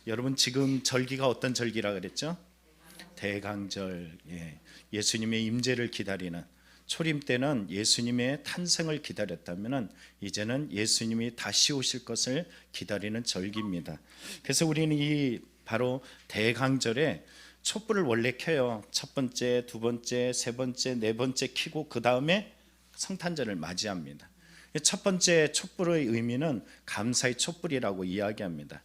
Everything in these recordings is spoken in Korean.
여러분 지금 절기가 어떤 절기라 그랬죠? 대강절. 예수님의 임재를 기다리는, 초림 때는 예수님의 탄생을 기다렸다면 이제는 예수님이 다시 오실 것을 기다리는 절기입니다. 그래서 우리는 이 바로 대강절에 촛불을 원래 켜요. 첫 번째, 두 번째, 세 번째, 네 번째 켜고 그 다음에 성탄절을 맞이합니다. 첫 번째 촛불의 의미는 감사의 촛불이라고 이야기합니다.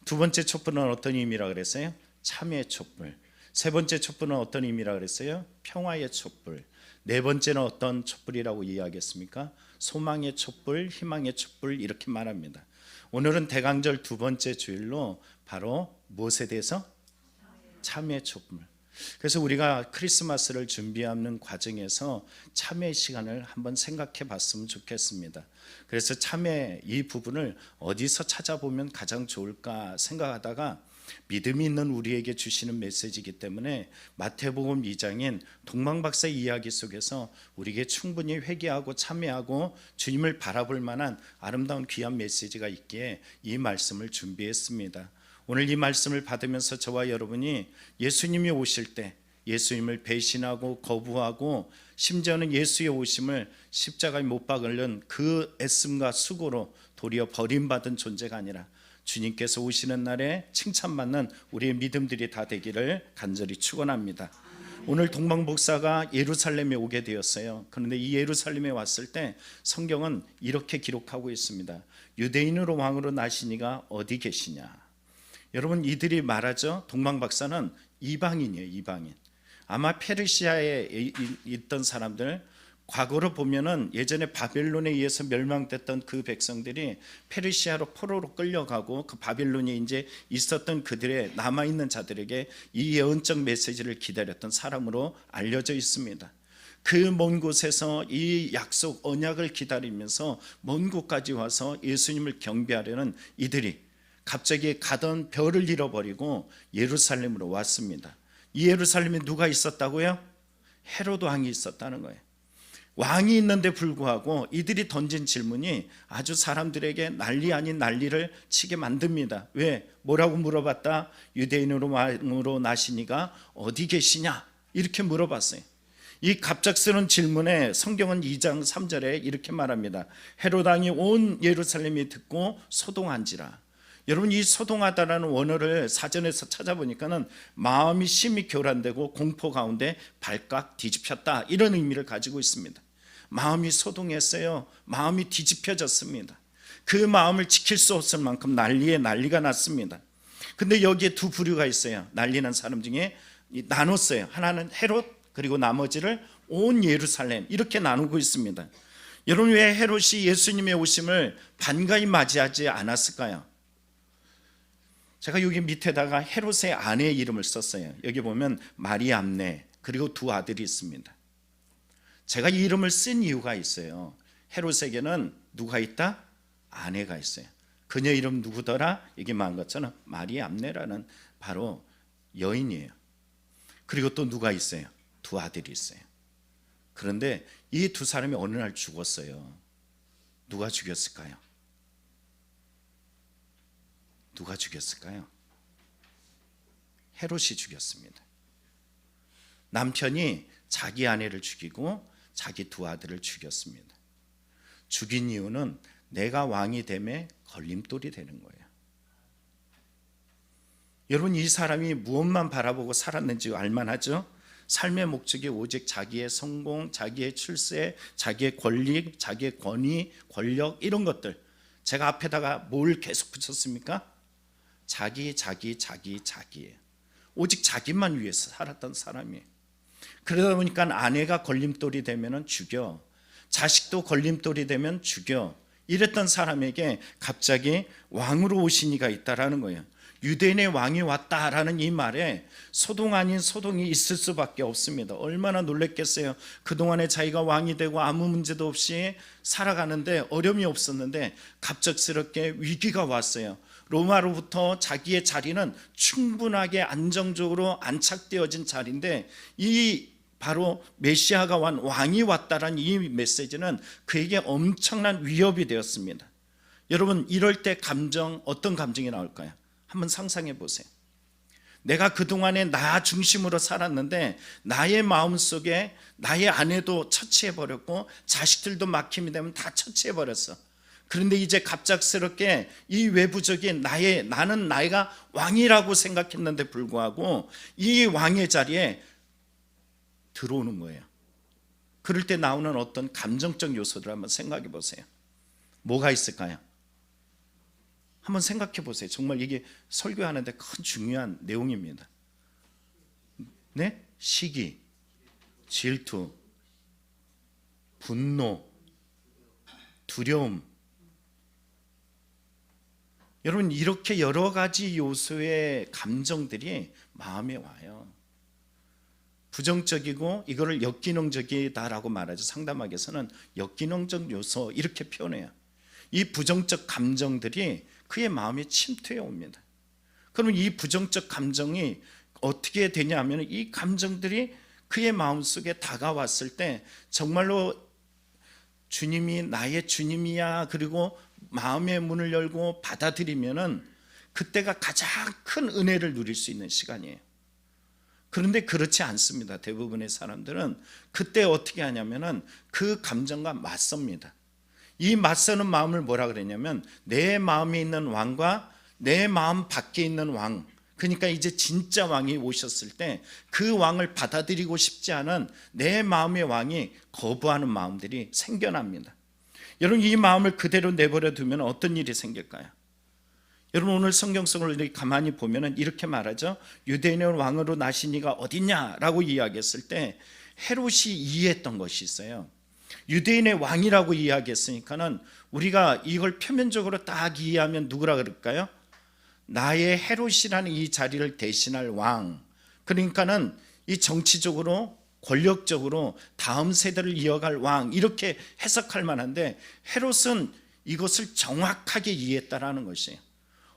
두 번째 촛불은 어떤 의미라 그랬어요? 참회의 촛불. 세 번째 촛불은 어떤 의미라 그랬어요? 평화의 촛불. 네 번째는 어떤 촛불이라고 이야기했습니까? 소망의 촛불, 희망의 촛불, 이렇게 말합니다. 오늘은 대강절 두 번째 주일로 바로 무엇에 대해서? 참회의 촛불. 그래서 우리가 크리스마스를 준비하는 과정에서 참회의 시간을 한번 생각해 봤으면 좋겠습니다. 그래서 참회 이 부분을 어디서 찾아보면 가장 좋을까 생각하다가 믿음이 있는 우리에게 주시는 메시지이기 때문에 마태복음 2장인 동방박사의 이야기 속에서 우리에게 충분히 회개하고 참회하고 주님을 바라볼 만한 아름다운 귀한 메시지가 있기에 이 말씀을 준비했습니다. 오늘 이 말씀을 받으면서 저와 여러분이 예수님이 오실 때 예수님을 배신하고 거부하고 심지어는 예수의 오심을 십자가에 못 박으려는 그 애씀과 수고로 도리어 버림받은 존재가 아니라 주님께서 오시는 날에 칭찬받는 우리의 믿음들이 다 되기를 간절히 축원합니다. 오늘 동방복사가 예루살렘에 오게 되었어요. 그런데 이 예루살렘에 왔을 때 성경은 이렇게 기록하고 있습니다. 유대인으로 왕으로 나시니가 어디 계시냐. 여러분 이들이 말하죠. 동방박사는 이방인이에요. 이방인. 아마 페르시아에 있던 사람들, 과거로 보면은 예전에 바벨론에 의해서 멸망됐던 그 백성들이 페르시아로 포로로 끌려가고 그 바벨론에 이제 있었던 그들의 남아있는 자들에게 이 예언적 메시지를 기다렸던 사람으로 알려져 있습니다. 그 먼 곳에서 이 약속 언약을 기다리면서 먼 곳까지 와서 예수님을 경배하려는 이들이 갑자기 가던 별을 잃어버리고 예루살렘으로 왔습니다. 이 예루살렘에 누가 있었다고요? 헤로드 왕이 있었다는 거예요. 왕이 있는데 불구하고 이들이 던진 질문이 아주 사람들에게 난리 아닌 난리를 치게 만듭니다. 왜? 뭐라고 물어봤다? 유대인으로 왕으로 나시니가 어디 계시냐? 이렇게 물어봤어요. 이 갑작스러운 질문에 성경은 2장 3절에 이렇게 말합니다. 헤로드 왕이 온 예루살렘이 듣고 소동한지라. 여러분 이 소동하다라는 원어를 사전에서 찾아보니까는 마음이 심히 교란되고 공포 가운데 발칵 뒤집혔다, 이런 의미를 가지고 있습니다. 마음이 소동했어요. 마음이 뒤집혀졌습니다. 그 마음을 지킬 수 없을 만큼 난리에 난리가 났습니다. 근데 여기에 두 부류가 있어요. 난리난 사람 중에 나눴어요. 하나는 헤롯, 그리고 나머지를 온 예루살렘, 이렇게 나누고 있습니다. 여러분 왜 헤롯이 예수님의 오심을 반가이 맞이하지 않았을까요? 제가 여기 밑에다가 헤롯의 아내의 이름을 썼어요. 여기 보면 마리암네, 그리고 두 아들이 있습니다. 제가 이 이름을 쓴 이유가 있어요. 헤롯에게는 누가 있다? 아내가 있어요. 그녀 이름 누구더라? 여기 말한 것처럼 마리암네라는 바로 여인이에요. 그리고 또 누가 있어요? 두 아들이 있어요. 그런데 이 두 사람이 어느 날 죽었어요. 누가 죽였을까요? 누가 죽였을까요? 헤롯이 죽였습니다. 남편이 자기 아내를 죽이고 자기 두 아들을 죽였습니다. 죽인 이유는 내가 왕이 됨에 걸림돌이 되는 거예요. 여러분 이 사람이 무엇만 바라보고 살았는지 알만하죠? 삶의 목적이 오직 자기의 성공, 자기의 출세, 자기의 권리, 자기의 권위, 권력, 이런 것들. 제가 앞에다가 뭘 계속 붙였습니까? 자기예요. 오직 자기만 위해서 살았던 사람이에요. 그러다 보니까 아내가 걸림돌이 되면 죽여, 자식도 걸림돌이 되면 죽여, 이랬던 사람에게 갑자기 왕으로 오신 이가 있다라는 거예요. 유대인의 왕이 왔다라는 이 말에 소동 아닌 소동이 있을 수밖에 없습니다. 얼마나 놀랬겠어요. 그동안에 자기가 왕이 되고 아무 문제도 없이 살아가는데 어려움이 없었는데 갑작스럽게 위기가 왔어요. 로마로부터 자기의 자리는 충분하게 안정적으로 안착되어진 자리인데 이 바로 메시아가 온 왕이 왔다라는 이 메시지는 그에게 엄청난 위협이 되었습니다. 여러분 이럴 때 감정, 어떤 감정이 나올까요? 한번 상상해 보세요. 내가 그동안에 나 중심으로 살았는데 나의 마음속에 나의 아내도 처치해버렸고 자식들도 막힘이 되면 다 처치해버렸어. 그런데 이제 갑작스럽게 이 외부적인 나는 나이가 왕이라고 생각했는데 불구하고 이 왕의 자리에 들어오는 거예요. 그럴 때 나오는 어떤 감정적 요소들 한번 생각해 보세요. 뭐가 있을까요? 한번 생각해 보세요. 정말 이게 설교하는데 큰 중요한 내용입니다. 네? 시기, 질투, 분노, 두려움. 여러분, 이렇게 여러 가지 요소의 감정들이 마음에 와요. 부정적이고 이거를 역기능적이다라고 말하죠. 상담학에서는 역기능적 요소 이렇게 표현해요. 이 부정적 감정들이 그의 마음에 침투해 옵니다. 그러면 이 부정적 감정이 어떻게 되냐면 이 감정들이 그의 마음속에 다가왔을 때 정말로 주님이 나의 주님이야, 그리고 마음의 문을 열고 받아들이면은 그때가 가장 큰 은혜를 누릴 수 있는 시간이에요. 그런데 그렇지 않습니다. 대부분의 사람들은 그때 어떻게 하냐면은 그 감정과 맞섭니다. 이 맞서는 마음을 뭐라 그랬냐면 내 마음에 있는 왕과 내 마음 밖에 있는 왕, 그러니까 이제 진짜 왕이 오셨을 때 그 왕을 받아들이고 싶지 않은 내 마음의 왕이 거부하는 마음들이 생겨납니다. 여러분, 이 마음을 그대로 내버려 두면 어떤 일이 생길까요? 여러분, 오늘 성경 속을 이렇게 가만히 보면 이렇게 말하죠. 유대인의 왕으로 나신 이가 어딨냐라고 이야기했을 때 헤롯이 이해했던 것이 있어요. 유대인의 왕이라고 이야기했으니까는 우리가 이걸 표면적으로 딱 이해하면 누구라 그럴까요? 나의 헤롯이라는 이 자리를 대신할 왕, 그러니까는 이 정치적으로 권력적으로 다음 세대를 이어갈 왕, 이렇게 해석할 만한데 헤롯은 이것을 정확하게 이해했다라는 것이에요.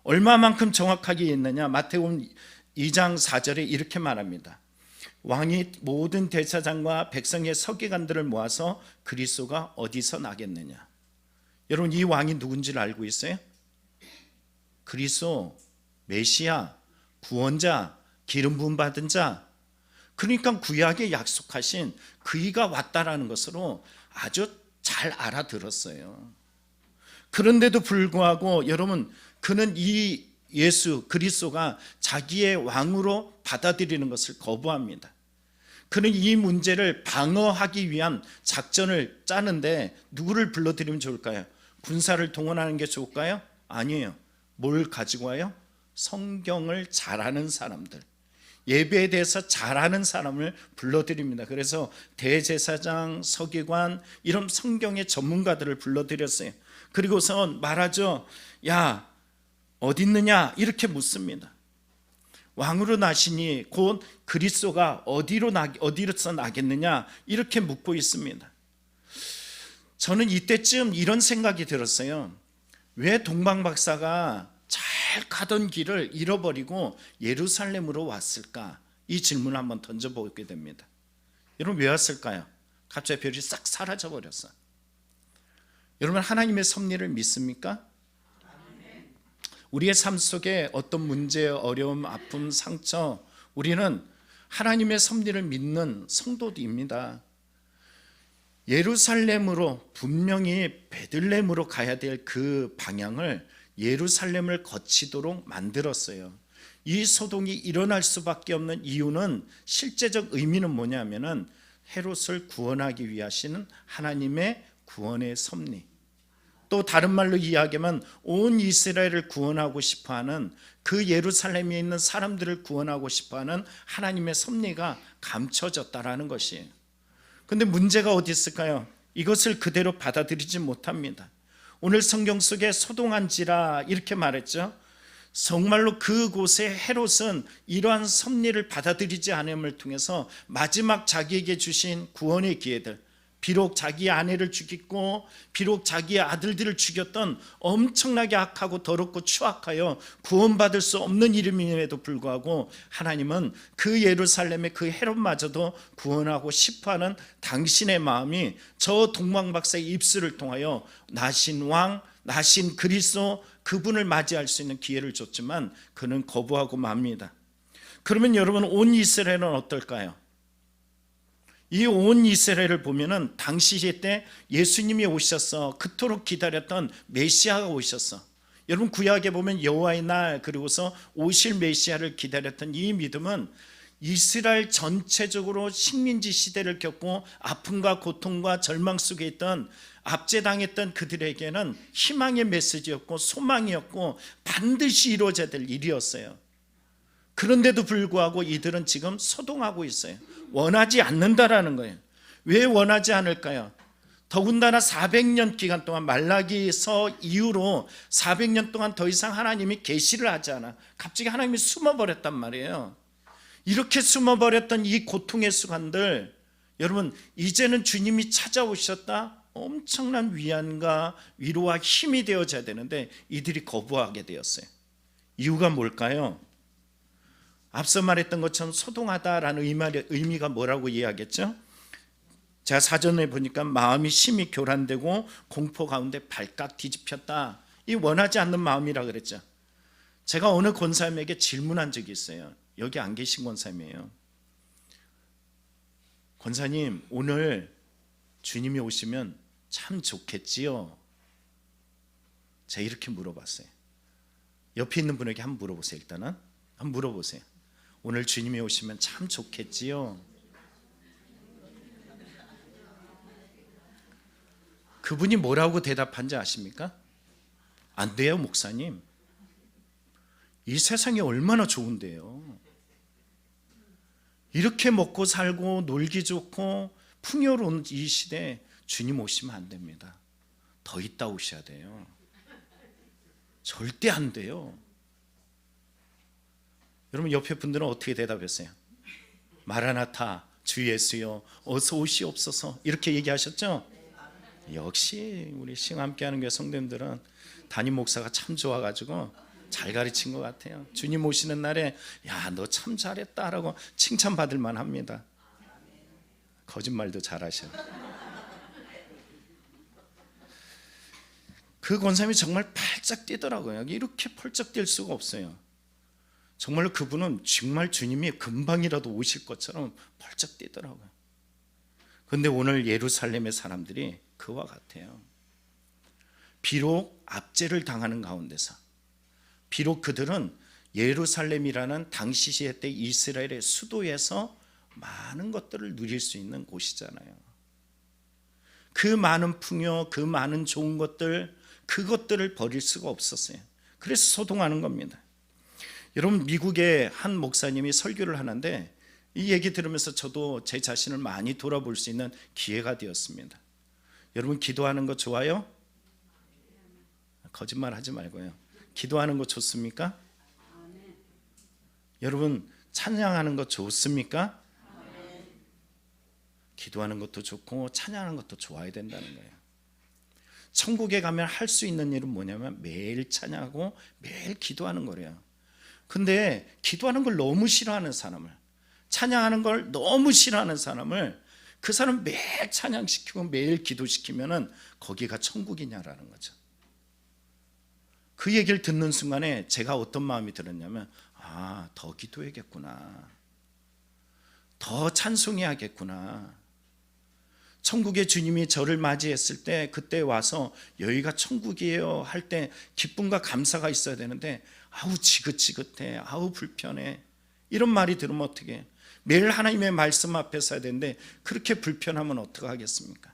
얼마만큼 정확하게 이해했느냐? 마태복음 2장 4절에 이렇게 말합니다. 왕이 모든 대사장과 백성의 서기관들을 모아서 그리스도가 어디서 나겠느냐. 여러분, 이 왕이 누군지를 알고 있어요? 그리스도, 메시아, 구원자, 기름 부음 받은 자, 그러니까 구약에 약속하신 그이가 왔다라는 것으로 아주 잘 알아들었어요. 그런데도 불구하고 여러분, 그는 이 예수 그리스도가 자기의 왕으로 받아들이는 것을 거부합니다. 그는 이 문제를 방어하기 위한 작전을 짜는데 누구를 불러들이면 좋을까요? 군사를 동원하는 게 좋을까요? 아니에요. 뭘 가지고 와요? 성경을 잘 아는 사람들, 예배에 대해서 잘 아는 사람을 불러드립니다. 그래서 대제사장, 서기관, 이런 성경의 전문가들을 불러들였어요. 그리고서 말하죠. 야, 어디 있느냐? 이렇게 묻습니다. 왕으로 나시니 곧 그리스도가 어디로서 나겠느냐? 이렇게 묻고 있습니다. 저는 이때쯤 이런 생각이 들었어요. 왜 동방박사가 잘 가던 길을 잃어버리고 예루살렘으로 왔을까? 이 질문을 한번 던져보게 됩니다. 여러분, 왜 왔을까요? 갑자기 별이 싹 사라져버렸어. 여러분, 하나님의 섭리를 믿습니까? 우리의 삶 속에 어떤 문제, 어려움, 아픔, 상처, 우리는 하나님의 섭리를 믿는 성도입니다. 예루살렘으로, 분명히 베들레헴으로 가야 될 그 방향을 예루살렘을 거치도록 만들었어요. 이 소동이 일어날 수밖에 없는 이유는, 실제적 의미는 뭐냐면은 헤롯을 구원하기 위하시는 하나님의 구원의 섭리, 또 다른 말로 이야기하면 온 이스라엘을 구원하고 싶어하는, 그 예루살렘에 있는 사람들을 구원하고 싶어하는 하나님의 섭리가 감춰졌다라는 것이에요. 그런데 문제가 어디 있을까요? 이것을 그대로 받아들이지 못합니다. 오늘 성경 속에 소동한지라 이렇게 말했죠. 정말로 그곳에 헤롯은 이러한 섭리를 받아들이지 않음을 통해서 마지막 자기에게 주신 구원의 기회들, 비록 자기의 아내를 죽이고 비록 자기의 아들들을 죽였던 엄청나게 악하고 더럽고 추악하여 구원받을 수 없는 이름임에도 불구하고 하나님은 그 예루살렘의 그 헤롯마저도 구원하고 싶어하는 당신의 마음이 저 동방박사의 입술을 통하여 나신 왕, 나신 그리스도 그분을 맞이할 수 있는 기회를 줬지만 그는 거부하고 맙니다. 그러면 여러분, 온 이스라엘은 어떨까요? 이 온 이스라엘을 보면은 당시 때 예수님이 오셔서 그토록 기다렸던 메시아가 오셨어. 여러분, 구약에 보면 여호와의 날, 그리고서 오실 메시아를 기다렸던 이 믿음은 이스라엘 전체적으로 식민지 시대를 겪고 아픔과 고통과 절망 속에 있던, 압제당했던 그들에게는 희망의 메시지였고 소망이었고 반드시 이루어져야 될 일이었어요. 그런데도 불구하고 이들은 지금 소동하고 있어요. 원하지 않는다라는 거예요. 왜 원하지 않을까요? 더군다나 400년 기간 동안, 말라기서 이후로 400년 동안 더 이상 하나님이 계시를 하지 않아. 갑자기 하나님이 숨어버렸단 말이에요. 이렇게 숨어버렸던 이 고통의 순간들, 여러분, 이제는 주님이 찾아오셨다, 엄청난 위안과 위로와 힘이 되어져야 되는데 이들이 거부하게 되었어요. 이유가 뭘까요? 앞서 말했던 것처럼 소동하다라는 의미가 뭐라고 이해하겠죠? 제가 사전에 보니까 마음이 심히 교란되고 공포 가운데 발칵 뒤집혔다, 이 원하지 않는 마음이라 그랬죠. 제가 어느 권사님에게 질문한 적이 있어요. 여기 안 계신 권사님이에요. 권사님, 오늘 주님이 오시면 참 좋겠지요? 제가 이렇게 물어봤어요. 옆에 있는 분에게 한번 물어보세요. 일단은 한번 물어보세요. 오늘 주님이 오시면 참 좋겠지요? 그분이 뭐라고 대답한지 아십니까? 안 돼요, 목사님. 이 세상이 얼마나 좋은데요. 이렇게 먹고 살고 놀기 좋고 풍요로운 이 시대에 주님 오시면 안 됩니다. 더 있다 오셔야 돼요. 절대 안 돼요. 여러분, 옆에 분들은 어떻게 대답했어요? 마라나타, 주 예수여 어서 오시옵소서, 이렇게 얘기하셨죠? 역시 우리 싱 함께하는 교회 성도님들은 담임 목사가 참 좋아가지고 잘 가르친 것 같아요. 주님 오시는 날에 야, 너 참 잘했다라고 칭찬받을 만합니다. 거짓말도 잘하셔. 그 권사님이 정말 팔짝 뛰더라고요. 이렇게 펄쩍 뛸 수가 없어요. 정말로 그분은 정말 주님이 금방이라도 오실 것처럼 펄쩍 뛰더라고요. 그런데 오늘 예루살렘의 사람들이 그와 같아요. 비록 압제를 당하는 가운데서, 비록 그들은 예루살렘이라는 당시 시대 때 이스라엘의 수도에서 많은 것들을 누릴 수 있는 곳이잖아요. 그 많은 풍요, 그 많은 좋은 것들, 그것들을 버릴 수가 없었어요. 그래서 소동하는 겁니다. 여러분, 미국의 한 목사님이 설교를 하는데 이 얘기 들으면서 저도 제 자신을 많이 돌아볼 수 있는 기회가 되었습니다. 여러분, 기도하는 거 좋아요? 거짓말 하지 말고요. 기도하는 거 좋습니까? 여러분, 찬양하는 거 좋습니까? 기도하는 것도 좋고 찬양하는 것도 좋아야 된다는 거예요. 천국에 가면 할 수 있는 일은 뭐냐면 매일 찬양하고 매일 기도하는 거래요. 근데 기도하는 걸 너무 싫어하는 사람을, 찬양하는 걸 너무 싫어하는 사람을, 그 사람 매일 찬양시키고 매일 기도시키면은 거기가 천국이냐라는 거죠. 그 얘기를 듣는 순간에 제가 어떤 마음이 들었냐면, 아, 더 기도해야겠구나, 더 찬송해야겠구나. 천국의 주님이 저를 맞이했을 때, 그때 와서 여기가 천국이에요 할 때 기쁨과 감사가 있어야 되는데, 아우 지긋지긋해, 아우 불편해, 이런 말이 들으면 어떻게, 매일 하나님의 말씀 앞에 서야 되는데 그렇게 불편하면 어떡하겠습니까?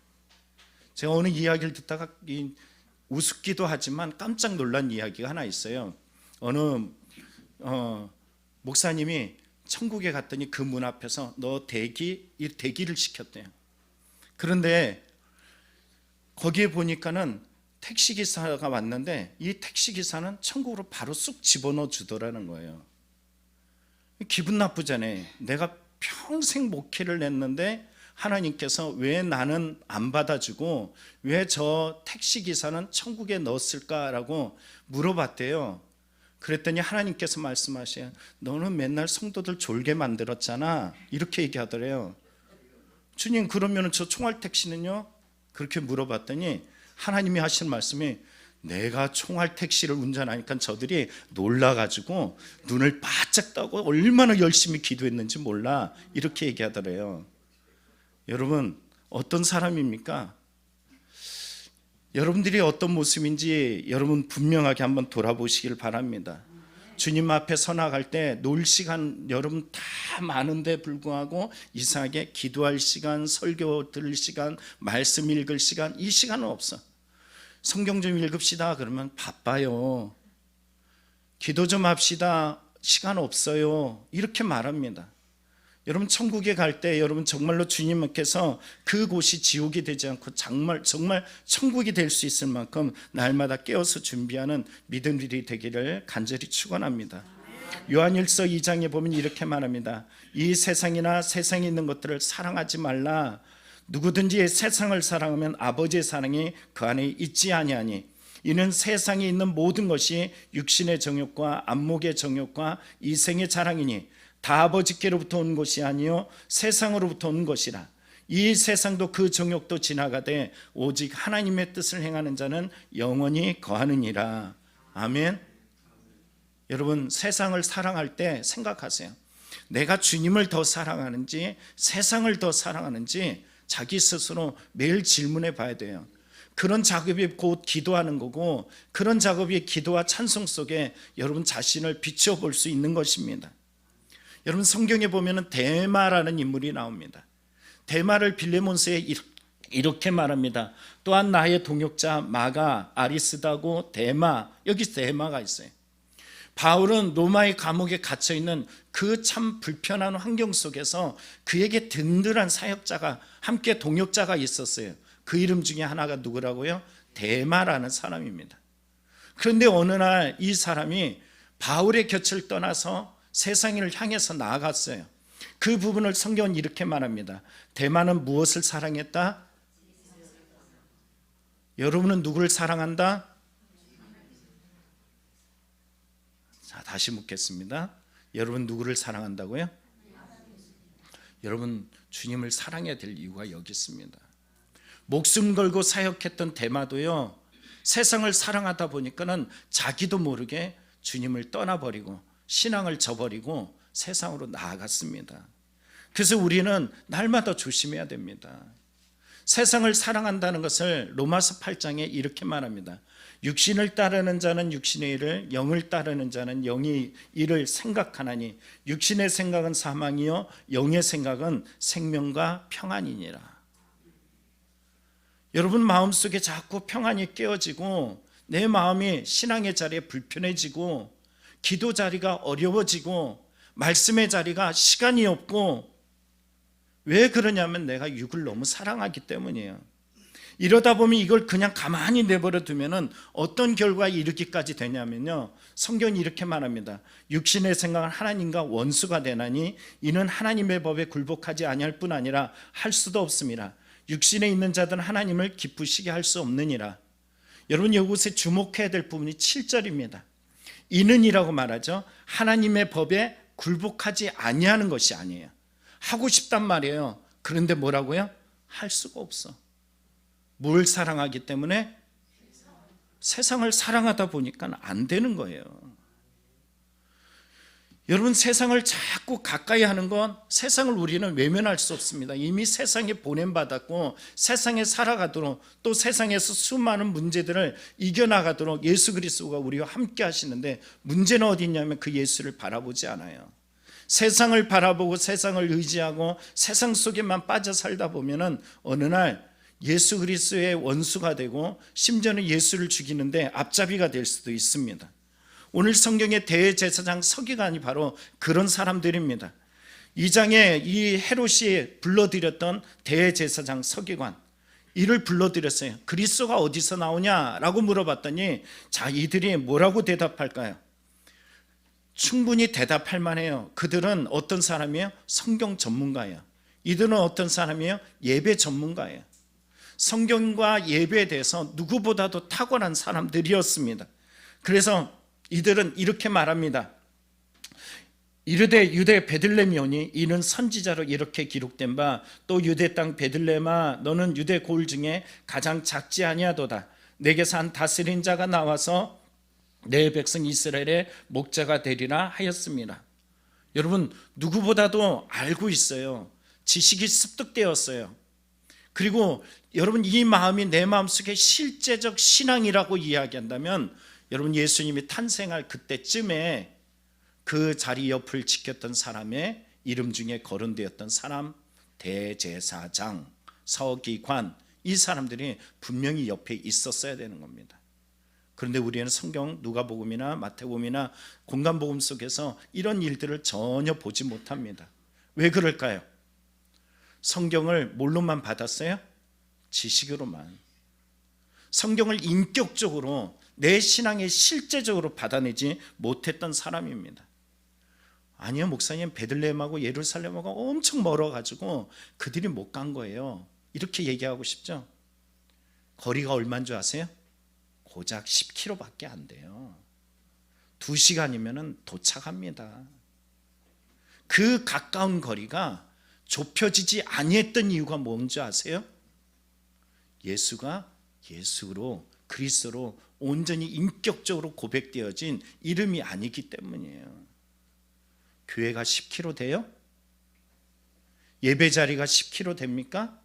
제가 어느 이야기를 듣다가 우습기도 하지만 깜짝 놀란 이야기가 하나 있어요. 어느 목사님이 천국에 갔더니 그 문 앞에서 너 대기를 시켰대요. 그런데 거기에 보니까는 택시기사가 왔는데 이 택시기사는 천국으로 바로 쑥 집어넣어 주더라는 거예요. 기분 나쁘잖아요. 내가 평생 목회를 냈는데 하나님께서 왜 나는 안 받아주고 왜 저 택시기사는 천국에 넣었을까라고 물어봤대요. 그랬더니 하나님께서 말씀하셔요. 너는 맨날 성도들 졸게 만들었잖아, 이렇게 얘기하더래요. 주님, 그러면 저 총알 택시는요? 그렇게 물어봤더니 하나님이 하신 말씀이, 내가 총알 택시를 운전하니까 저들이 놀라가지고 눈을 바짝 뜨고 얼마나 열심히 기도했는지 몰라 이렇게 얘기하더래요. 여러분 어떤 사람입니까? 여러분들이 어떤 모습인지 여러분 분명하게 한번 돌아보시길 바랍니다. 주님 앞에 서 나갈 때 놀 시간 여러분 다 많은데 불구하고 이상하게 기도할 시간, 설교 들을 시간, 말씀 읽을 시간, 이 시간은 없어. 성경 좀 읽읍시다 그러면 바빠요. 기도 좀 합시다, 시간 없어요, 이렇게 말합니다. 여러분 천국에 갈 때 여러분 정말로 주님께서 그곳이 지옥이 되지 않고 정말 천국이 될 수 있을 만큼 날마다 깨어서 준비하는 믿음들이 되기를 간절히 축원합니다. 요한일서 2장에 보면 이렇게 말합니다. 이 세상이나 세상에 있는 것들을 사랑하지 말라. 누구든지 세상을 사랑하면 아버지의 사랑이 그 안에 있지 아니하니 이는 세상에 있는 모든 것이 육신의 정욕과 안목의 정욕과 이생의 자랑이니 다 아버지께로부터 온 것이 아니요 세상으로부터 온 것이라. 이 세상도 그 정욕도 지나가되 오직 하나님의 뜻을 행하는 자는 영원히 거하느니라. 아멘. 여러분 세상을 사랑할 때 생각하세요. 내가 주님을 더 사랑하는지 세상을 더 사랑하는지 자기 스스로 매일 질문해 봐야 돼요. 그런 작업이 곧 기도하는 거고 그런 작업이 기도와 찬송 속에 여러분 자신을 비추어 볼 수 있는 것입니다. 여러분 성경에 보면 데마라는 인물이 나옵니다. 데마를 빌레몬서에 이렇게 말합니다. 또한 나의 동역자 마가, 아리스다고 데마, 여기 데마가 있어요. 바울은 로마의 감옥에 갇혀있는 그 참 불편한 환경 속에서 그에게 든든한 사역자가 함께 동역자가 있었어요. 그 이름 중에 하나가 누구라고요? 데마라는 사람입니다. 그런데 어느 날 이 사람이 바울의 곁을 떠나서 세상을 향해서 나아갔어요. 그 부분을 성경은 이렇게 말합니다. 데마는 무엇을 사랑했다? 여러분은 누구를 사랑한다? 자, 다시 묻겠습니다. 여러분 누구를 사랑한다고요? 여러분 주님을 사랑해야 될 이유가 여기 있습니다. 목숨 걸고 사역했던 데마도요, 세상을 사랑하다 보니까는 자기도 모르게 주님을 떠나버리고 신앙을 저버리고 세상으로 나아갔습니다. 그래서 우리는 날마다 조심해야 됩니다. 세상을 사랑한다는 것을 로마서 8장에 이렇게 말합니다. 육신을 따르는 자는 육신의 일을, 영을 따르는 자는 영의 일을 생각하나니 육신의 생각은 사망이요 영의 생각은 생명과 평안이니라. 여러분 마음속에 자꾸 평안이 깨어지고 내 마음이 신앙의 자리에 불편해지고 기도 자리가 어려워지고 말씀의 자리가 시간이 없고, 왜 그러냐면 내가 육을 너무 사랑하기 때문이에요. 이러다 보면 이걸 그냥 가만히 내버려 두면은 어떤 결과에 이르기까지 되냐면요, 성경이 이렇게 말합니다. 육신의 생각은 하나님과 원수가 되나니 이는 하나님의 법에 굴복하지 아니할 뿐 아니라 할 수도 없습니다. 육신에 있는 자들은 하나님을 기쁘시게 할 수 없느니라. 여러분 이곳에 주목해야 될 부분이 7절입니다. 이는이라고 말하죠. 하나님의 법에 굴복하지 아니하는 것이 아니에요. 하고 싶단 말이에요. 그런데 뭐라고요? 할 수가 없어. 뭘 사랑하기 때문에? 세상을 사랑하다 보니까 안 되는 거예요. 여러분 세상을 자꾸 가까이 하는 건 세상을 우리는 외면할 수 없습니다. 이미 세상에 보냄받았고 세상에 살아가도록, 또 세상에서 수많은 문제들을 이겨나가도록 예수 그리스도가 우리와 함께 하시는데, 문제는 어디 있냐면 그 예수를 바라보지 않아요. 세상을 바라보고 세상을 의지하고 세상 속에만 빠져 살다 보면은 어느 날 예수 그리스도의 원수가 되고 심지어는 예수를 죽이는데 앞잡이가 될 수도 있습니다. 오늘 성경의 대제사장 서기관이 바로 그런 사람들입니다. 2장에 이 헤롯이 불러들였던 대제사장 서기관, 이를 불러들였어요. 그리스도가 어디서 나오냐라고 물어봤더니 자, 이들이 뭐라고 대답할까요? 충분히 대답할 만해요. 그들은 어떤 사람이에요? 성경 전문가예요. 이들은 어떤 사람이에요? 예배 전문가예요. 성경과 예배에 대해서 누구보다도 탁월한 사람들이었습니다. 그래서 이들은 이렇게 말합니다. 이르되 유대 베들레헴이오니 이는 선지자로 이렇게 기록된 바, 또 유대 땅 베들레헴아 너는 유대 고을 중에 가장 작지 아니하도다. 내게서 한 다스린 자가 나와서 내 백성 이스라엘의 목자가 되리라 하였습니다. 여러분, 누구보다도 알고 있어요. 지식이 습득되었어요. 그리고 여러분, 이 마음이 내 마음속에 실제적 신앙이라고 이야기한다면 여러분, 예수님이 탄생할 그때쯤에 그 자리 옆을 지켰던 사람의 이름 중에 거론되었던 사람, 대제사장, 서기관, 이 사람들이 분명히 옆에 있었어야 되는 겁니다. 그런데 우리는 성경 누가복음이나 마태복음이나 공간복음 속에서 이런 일들을 전혀 보지 못합니다. 왜 그럴까요? 성경을 뭘로만 받았어요? 지식으로만. 성경을 인격적으로 내 신앙에 실제적으로 받아내지 못했던 사람입니다. 아니요, 목사님, 베들레헴하고 예루살렘하고 엄청 멀어가지고 그들이 못 간 거예요. 이렇게 얘기하고 싶죠? 거리가 얼마인 줄 아세요? 고작 10km밖에 안 돼요. 2시간이면 도착합니다. 그 가까운 거리가 좁혀지지 아니했던 이유가 뭔지 아세요? 예수가 예수로, 그리스도로 온전히 인격적으로 고백되어진 이름이 아니기 때문이에요. 교회가 10km 돼요? 예배 자리가 10km 됩니까?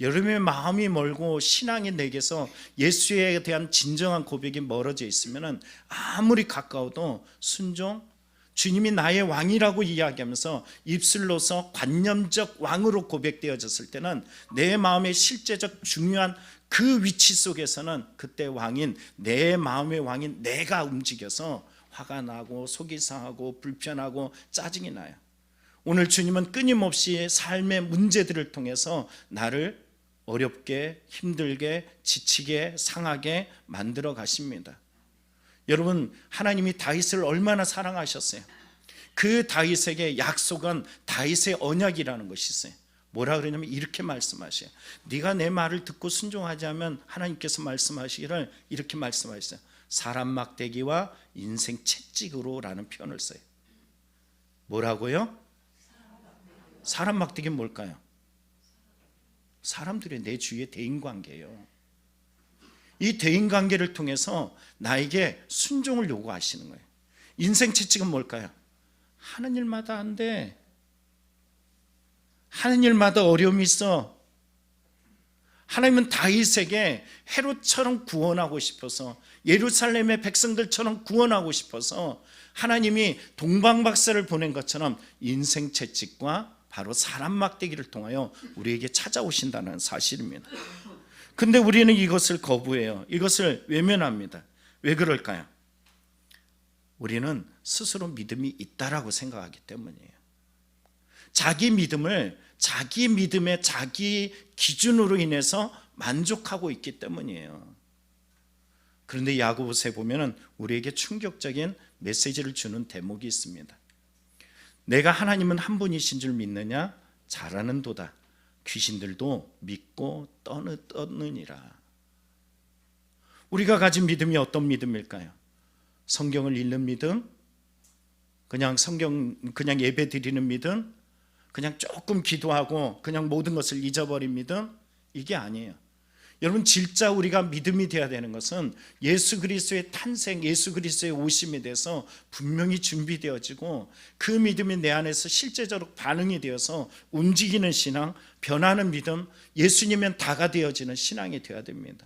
여러분의 마음이 멀고 신앙이 내게서 예수에 대한 진정한 고백이 멀어져 있으면 아무리 가까워도 순종, 주님이 나의 왕이라고 이야기하면서 입술로서 관념적 왕으로 고백되어졌을 때는 내 마음의 실제적 중요한 그 위치 속에서는 그때 왕인, 내 마음의 왕인 내가 움직여서 화가 나고 속이 상하고 불편하고 짜증이 나요. 오늘 주님은 끊임없이 삶의 문제들을 통해서 나를 어렵게, 힘들게, 지치게, 상하게 만들어 가십니다. 여러분, 하나님이 다윗을 얼마나 사랑하셨어요? 그 다윗에게 약속은 다윗의 언약이라는 것이 있어요. 뭐라 그러냐면 이렇게 말씀하셔요. 네가 내 말을 듣고 순종하지 않으면 하나님께서 말씀하시기를 이렇게 말씀하셨어요. 사람 막대기와 인생 채찍으로 라는 표현을 써요. 뭐라고요? 사람 막대기는 뭘까요? 사람들의 내 주위의 대인관계예요. 이 대인관계를 통해서 나에게 순종을 요구하시는 거예요. 인생 채찍은 뭘까요? 하는 일마다 안 돼. 하는 일마다 어려움이 있어. 하나님은 다윗에게 헤롯처럼 구원하고 싶어서, 예루살렘의 백성들처럼 구원하고 싶어서 하나님이 동방박사를 보낸 것처럼 인생 채찍과 바로 사람 막대기를 통하여 우리에게 찾아오신다는 사실입니다. 근데 우리는 이것을 거부해요. 이것을 외면합니다. 왜 그럴까요? 우리는 스스로 믿음이 있다라고 생각하기 때문이에요. 자기 믿음을 자기 믿음의 자기 기준으로 인해서 만족하고 있기 때문이에요. 그런데 야고보서에 보면은 우리에게 충격적인 메시지를 주는 대목이 있습니다. 내가 하나님은 한 분이신 줄 믿느냐? 잘하는도다. 귀신들도 믿고 떠느니라. 우리가 가진 믿음이 어떤 믿음일까요? 성경을 읽는 믿음? 그냥 예배 드리는 믿음? 그냥 조금 기도하고 그냥 모든 것을 잊어버린 믿음? 이게 아니에요. 여러분, 진짜 우리가 믿음이 되어야 되는 것은 예수 그리스도의 탄생, 예수 그리스도의 오심에 대해서 분명히 준비되어지고 그 믿음이 내 안에서 실제적으로 반응이 되어서 움직이는 신앙, 변하는 믿음, 예수님은 다가 되어지는 신앙이 되어야 됩니다.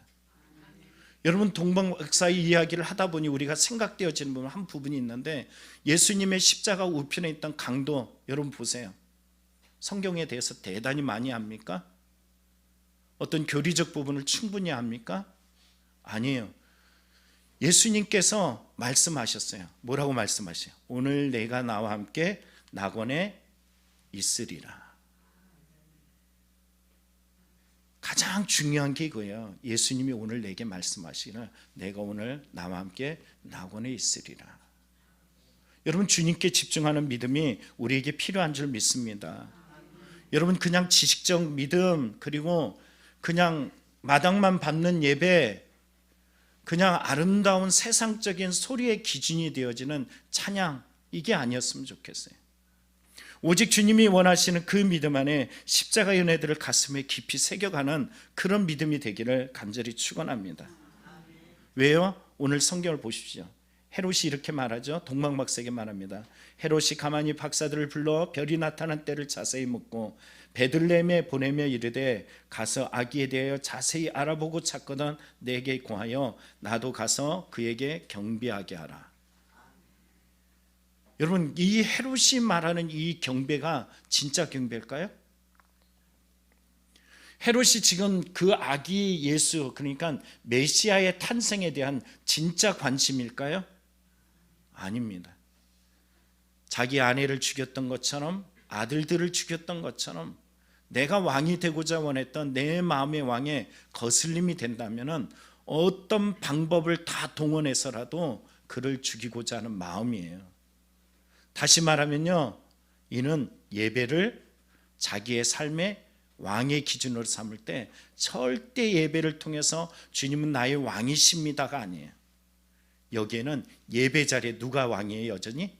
여러분, 동방박사의 이야기를 하다 보니 우리가 생각되어지는 한 부분이 있는데, 예수님의 십자가 우편에 있던 강도, 여러분 보세요. 성경에 대해서 대단히 많이 압니까? 어떤 교리적 부분을 충분히 압니까? 아니에요. 예수님께서 말씀하셨어요. 뭐라고 말씀하세요? 오늘 내가 나와 함께 낙원에 있으리라. 가장 중요한 게 이거예요. 예수님이 오늘 내게 말씀하시기를 내가 오늘 나와 함께 낙원에 있으리라. 여러분, 주님께 집중하는 믿음이 우리에게 필요한 줄 믿습니다. 여러분, 그냥 지식적 믿음, 그리고 그냥 마당만 받는 예배, 그냥 아름다운 세상적인 소리의 기준이 되어지는 찬양, 이게 아니었으면 좋겠어요. 오직 주님이 원하시는 그 믿음 안에 십자가의 은혜들을 가슴에 깊이 새겨가는 그런 믿음이 되기를 간절히 축원합니다. 왜요? 오늘 성경을 보십시오. 헤롯이 이렇게 말하죠. 동방박사에게 말합니다. 헤롯이 가만히 박사들을 불러 별이 나타난 때를 자세히 묻고 베들레헴에 보내며 이르되 가서 아기에 대하여 자세히 알아보고 찾거든 내게 고하여 나도 가서 그에게 경배하게 하라. 여러분, 이 헤롯이 말하는 이 경배가 진짜 경배일까요? 헤롯이 지금 그 아기 예수, 그러니까 메시아의 탄생에 대한 진짜 관심일까요? 아닙니다. 자기 아내를 죽였던 것처럼, 아들들을 죽였던 것처럼 내가 왕이 되고자 원했던 내 마음의 왕에 거슬림이 된다면 어떤 방법을 다 동원해서라도 그를 죽이고자 하는 마음이에요. 다시 말하면요, 이는 예배를 자기의 삶의 왕의 기준으로 삼을 때 절대 예배를 통해서 주님은 나의 왕이십니다가 아니에요. 여기에는 예배 자리에 누가 왕이에요? 여전히?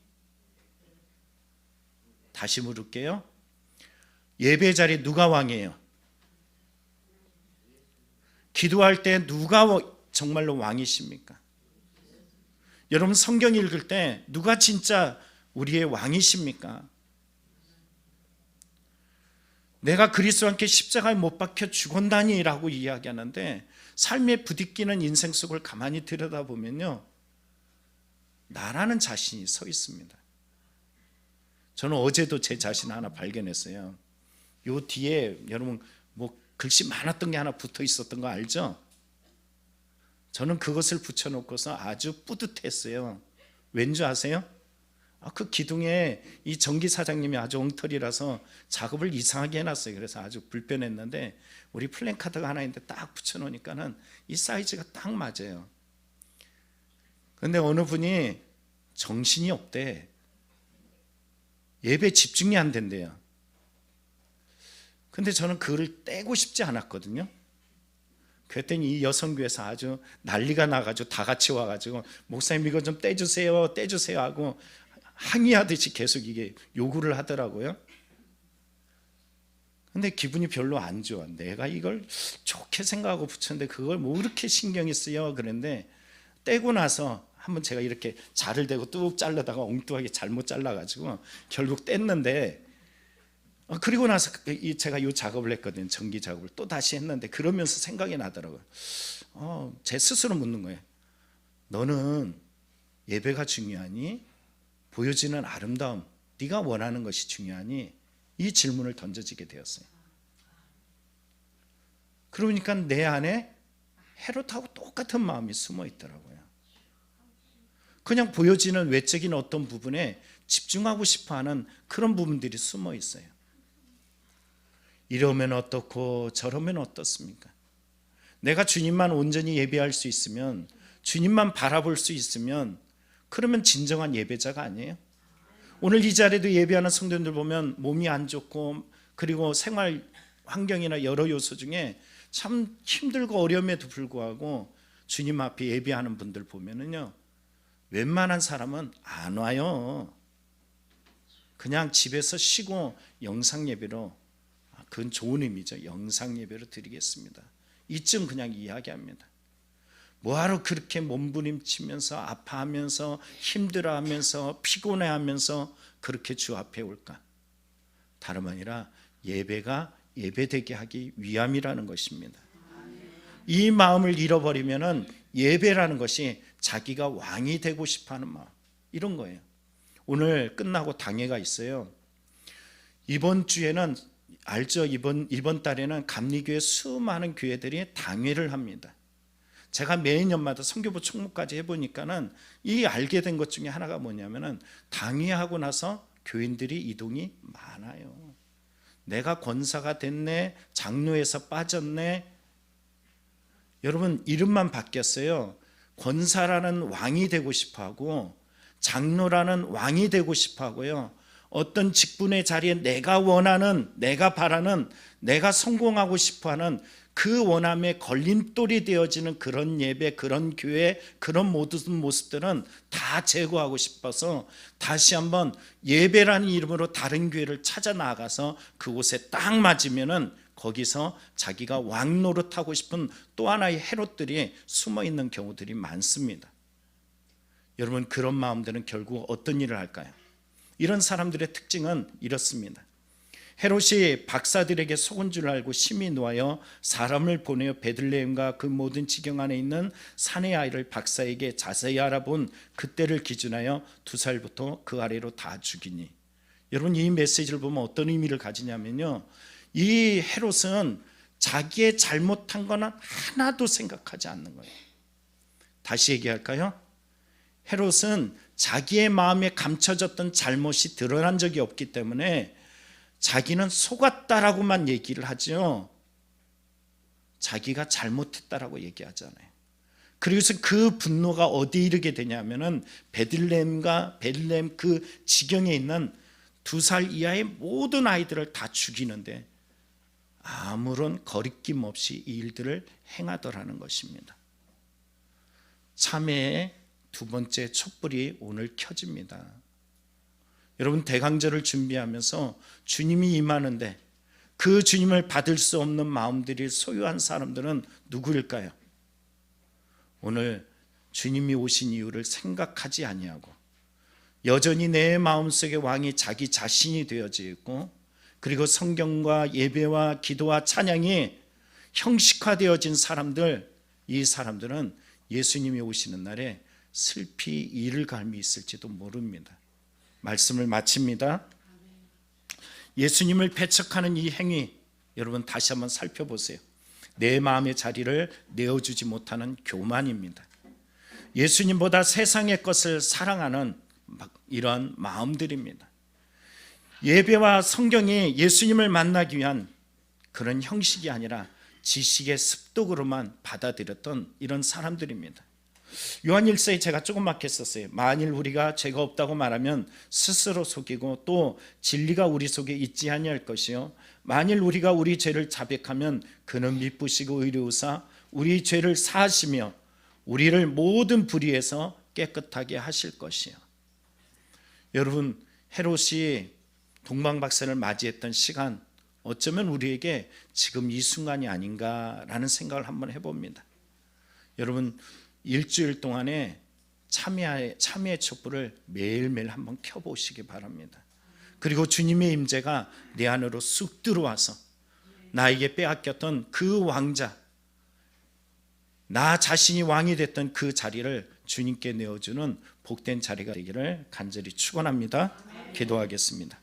다시 물을게요. 예배 자리에 누가 왕이에요? 기도할 때 누가 정말로 왕이십니까? 여러분, 성경 읽을 때 누가 진짜 우리의 왕이십니까? 내가 그리스도와 함께 십자가에 못 박혀 죽었다니라고 이야기하는데 삶에 부딪히는 인생 속을 가만히 들여다보면요, 나라는 자신이 서 있습니다. 저는 어제도 제 자신 하나 발견했어요. 요 뒤에 여러분 뭐 글씨 많았던 게 하나 붙어 있었던 거 알죠? 저는 그것을 붙여놓고서 아주 뿌듯했어요. 왠지 아세요? 그 기둥에 이 전기 사장님이 아주 엉터리라서 작업을 이상하게 해놨어요. 그래서 아주 불편했는데 우리 플랜카드가 하나 있는데 딱 붙여놓으니까는 이 사이즈가 딱 맞아요. 그런데 어느 분이 정신이 없대. 예배 집중이 안 된대요. 근데 저는 그걸 떼고 싶지 않았거든요. 그랬더니 이 여성교회에서 아주 난리가 나가지고 다 같이 와가지고 목사님 이거 좀 떼주세요 떼주세요 하고 항의하듯이 계속 이게 요구를 하더라고요. 근데 기분이 별로 안 좋아. 내가 이걸 좋게 생각하고 붙였는데 그걸 뭐 그렇게 신경이 쓰여. 그런데 떼고 나서 한번 제가 이렇게 자를 대고 뚝 자르다가 엉뚱하게 잘못 잘라가지고 결국 뗐는데, 그리고 나서 제가 이 작업을 했거든요. 전기 작업을 또 다시 했는데 그러면서 생각이 나더라고요. 제 스스로 묻는 거예요. 너는 예배가 중요하니? 보여지는 아름다움, 네가 원하는 것이 중요하니? 이 질문을 던져지게 되었어요. 그러니까 내 안에 헤롯하고 똑같은 마음이 숨어 있더라고요. 그냥 보여지는 외적인 어떤 부분에 집중하고 싶어하는 그런 부분들이 숨어 있어요. 이러면 어떻고 저러면 어떻습니까? 내가 주님만 온전히 예배할 수 있으면, 주님만 바라볼 수 있으면, 그러면 진정한 예배자가 아니에요? 오늘 이 자리에도 예배하는 성도님들 보면 몸이 안 좋고 그리고 생활 환경이나 여러 요소 중에 참 힘들고 어려움에도 불구하고 주님 앞에 예배하는 분들 보면은요, 웬만한 사람은 안 와요. 그냥 집에서 쉬고 영상 예배로, 그건 좋은 의미죠. 영상 예배로 드리겠습니다. 이쯤 그냥 이야기합니다. 뭐하러 그렇게 몸부림치면서 아파하면서 힘들어하면서 피곤해하면서 그렇게 주 앞에 올까? 다름 아니라 예배가 예배되게 하기 위함이라는 것입니다. 이 마음을 잃어버리면은 예배라는 것이 자기가 왕이 되고 싶어하는 마음, 이런 거예요. 오늘 끝나고 당회가 있어요. 이번 주에는 알죠? 이번 달에는 감리교회 수많은 교회들이 당회를 합니다. 제가 매년마다 선교부 총무까지 해보니까는 이 알게 된 것 중에 하나가 뭐냐면은 당회하고 나서 교인들이 이동이 많아요. 내가 권사가 됐네, 장로에서 빠졌네. 여러분, 이름만 바뀌었어요. 권사라는 왕이 되고 싶어하고 장로라는 왕이 되고 싶어하고요, 어떤 직분의 자리에 내가 원하는, 내가 바라는, 내가 성공하고 싶어하는 그 원함에 걸림돌이 되어지는 그런 예배, 그런 교회, 그런 모든 모습들은 다 제거하고 싶어서 다시 한번 예배라는 이름으로 다른 교회를 찾아 나가서 그곳에 딱 맞으면은 거기서 자기가 왕 노릇하고 싶은 또 하나의 헤롯들이 숨어 있는 경우들이 많습니다. 여러분, 그런 마음들은 결국 어떤 일을 할까요? 이런 사람들의 특징은 이렇습니다. 헤롯이 박사들에게 속은 줄 알고 심히 노하여 사람을 보내어 베들레헴과 그 모든 지경 안에 있는 사내 아이를 박사에게 자세히 알아본 그때를 기준하여 2살부터 그 아래로 다 죽이니. 여러분, 이 메시지를 보면 어떤 의미를 가지냐면요, 이 헤롯은 자기의 잘못한 거는 하나도 생각하지 않는 거예요. 다시 얘기할까요? 헤롯은 자기의 마음에 감춰졌던 잘못이 드러난 적이 없기 때문에 자기는 속았다라고만 얘기를 하죠. 자기가 잘못했다라고 얘기하잖아요. 그래서 그 분노가 어디에 이르게 되냐면은 베들레헴 그 지경에 있는 2살 이하의 모든 아이들을 다 죽이는데 아무런 거리낌 없이 이 일들을 행하더라는 것입니다. 참회의 두 번째 촛불이 오늘 켜집니다. 여러분, 대강절을 준비하면서 주님이 임하는데 그 주님을 받을 수 없는 마음들이 소유한 사람들은 누구일까요? 오늘 주님이 오신 이유를 생각하지 아니하고 여전히 내 마음속에 왕이 자기 자신이 되어져 있고, 그리고 성경과 예배와 기도와 찬양이 형식화되어진 사람들, 이 사람들은 예수님이 오시는 날에 슬피 이를 갈미 있을지도 모릅니다. 말씀을 마칩니다. 예수님을 배척하는 이 행위, 여러분 다시 한번 살펴보세요. 내 마음의 자리를 내어주지 못하는 교만입니다. 예수님보다 세상의 것을 사랑하는 이런 마음들입니다. 예배와 성경이 예수님을 만나기 위한 그런 형식이 아니라 지식의 습득으로만 받아들였던 이런 사람들입니다. 요한 1서에 제가 조그맣게 썼어요. 만일 우리가 죄가 없다고 말하면 스스로 속이고 또 진리가 우리 속에 있지 아니할 것이요, 만일 우리가 우리 죄를 자백하면 그는 미쁘시고 의로우사 우리 죄를 사하시며 우리를 모든 불의에서 깨끗하게 하실 것이요. 여러분, 헤롯이 동방박사를 맞이했던 시간, 어쩌면 우리에게 지금 이 순간이 아닌가라는 생각을 한번 해봅니다. 여러분, 일주일 동안에 참회의 촛불을 매일매일 한번 켜보시기 바랍니다. 그리고 주님의 임재가 내 안으로 쑥 들어와서 나에게 빼앗겼던 그 왕자, 나 자신이 왕이 됐던 그 자리를 주님께 내어주는 복된 자리가 되기를 간절히 축원합니다. 기도하겠습니다.